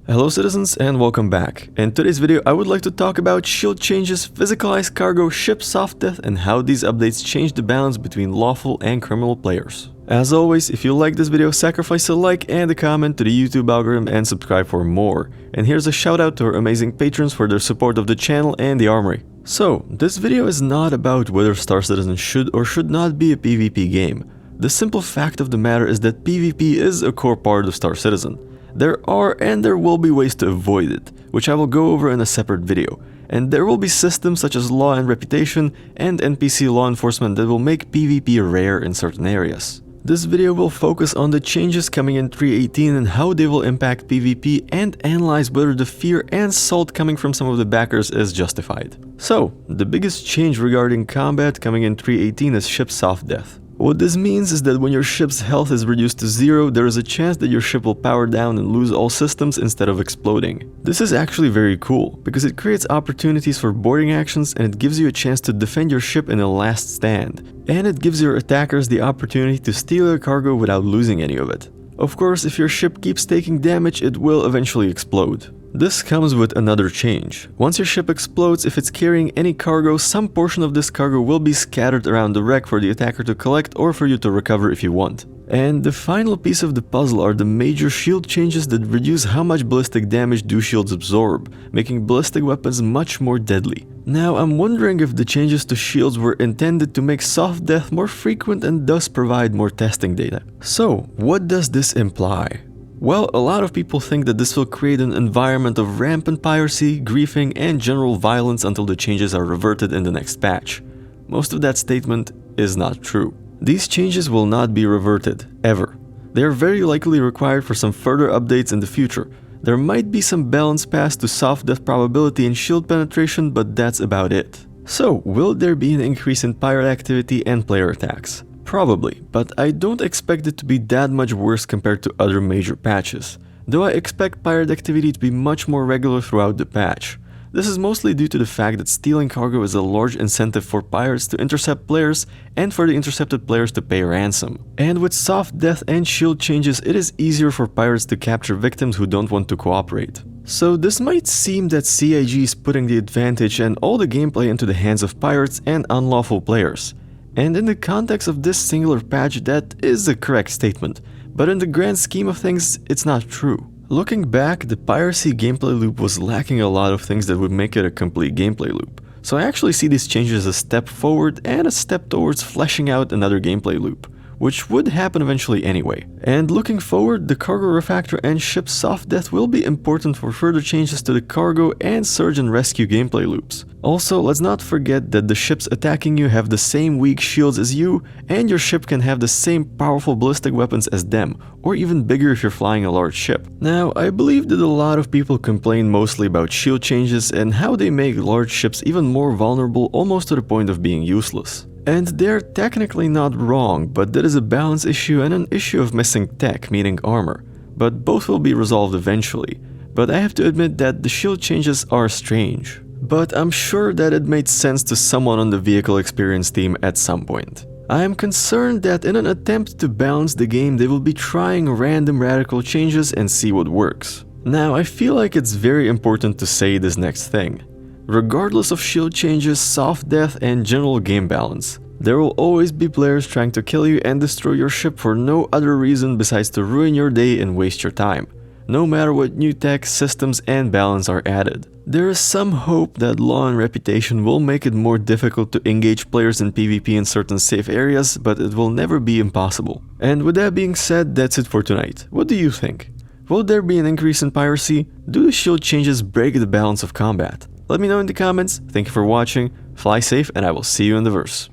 Hello citizens and welcome back. In today's video I would like to talk about shield changes, physicalized cargo, ship soft death, and how these updates change the balance between lawful and criminal players. As always, if you like this video, sacrifice a like and a comment to the YouTube algorithm and subscribe for more. And here's a shout out to our amazing patrons for their support of the channel and the Armory. So, this video is not about whether Star Citizen should or should not be a PvP game. The simple fact of the matter is that PvP is a core part of Star Citizen. There are and there will be ways to avoid it, which I will go over in a separate video. And there will be systems such as law and reputation and NPC law enforcement that will make PvP rare in certain areas. This video will focus on the changes coming in 3.18 and how they will impact PvP and analyze whether the fear and salt coming from some of the backers is justified. So, the biggest change regarding combat coming in 3.18 is ship soft death. What this means is that when your ship's health is reduced to 0, there is a chance that your ship will power down and lose all systems instead of exploding. This is actually very cool, because it creates opportunities for boarding actions and it gives you a chance to defend your ship in a last stand. And it gives your attackers the opportunity to steal your cargo without losing any of it. Of course, if your ship keeps taking damage, it will eventually explode. This comes with another change. Once your ship explodes, if it's carrying any cargo, some portion of this cargo will be scattered around the wreck for the attacker to collect or for you to recover if you want. And the final piece of the puzzle are the major shield changes that reduce how much ballistic damage do shields absorb, making ballistic weapons much more deadly. Now, I'm wondering if the changes to shields were intended to make soft death more frequent and thus provide more testing data. So, what does this imply? Well, a lot of people think that this will create an environment of rampant piracy, griefing, and general violence until the changes are reverted in the next patch. Most of that statement is not true. These changes will not be reverted, ever. They are very likely required for some further updates in the future. There might be some balance passed to soft death probability and shield penetration, but that's about it. So, will there be an increase in pirate activity and player attacks? Probably, but I don't expect it to be that much worse compared to other major patches, though I expect pirate activity to be much more regular throughout the patch. This is mostly due to the fact that stealing cargo is a large incentive for pirates to intercept players and for the intercepted players to pay ransom. And with soft death and shield changes, it is easier for pirates to capture victims who don't want to cooperate. So this might seem that CIG is putting the advantage and all the gameplay into the hands of pirates and unlawful players. And in the context of this singular patch, that is a correct statement, but in the grand scheme of things, it's not true. Looking back, the piracy gameplay loop was lacking a lot of things that would make it a complete gameplay loop. So I actually see these changes as a step forward and a step towards fleshing out another gameplay loop, which would happen eventually anyway. And looking forward, the cargo refactor and ship soft death will be important for further changes to the cargo and search and rescue gameplay loops. Also, let's not forget that the ships attacking you have the same weak shields as you, and your ship can have the same powerful ballistic weapons as them, or even bigger if you're flying a large ship. Now, I believe that a lot of people complain mostly about shield changes and how they make large ships even more vulnerable, almost to the point of being useless. And they're technically not wrong, but that is a balance issue and an issue of missing tech, meaning armor. But both will be resolved eventually. But I have to admit that the shield changes are strange. But I'm sure that it made sense to someone on the vehicle experience team at some point. I am concerned that in an attempt to balance the game, they will be trying random radical changes and see what works. Now, I feel like it's very important to say this next thing. Regardless of shield changes, soft death, and general game balance, there will always be players trying to kill you and destroy your ship for no other reason besides to ruin your day and waste your time, no matter what new tech, systems, and balance are added. There is some hope that law and reputation will make it more difficult to engage players in PvP in certain safe areas, but it will never be impossible. And with that being said, that's it for tonight. What do you think? Will there be an increase in piracy? Do the shield changes break the balance of combat? Let me know in the comments. Thank you for watching, fly safe, and I will see you in the verse.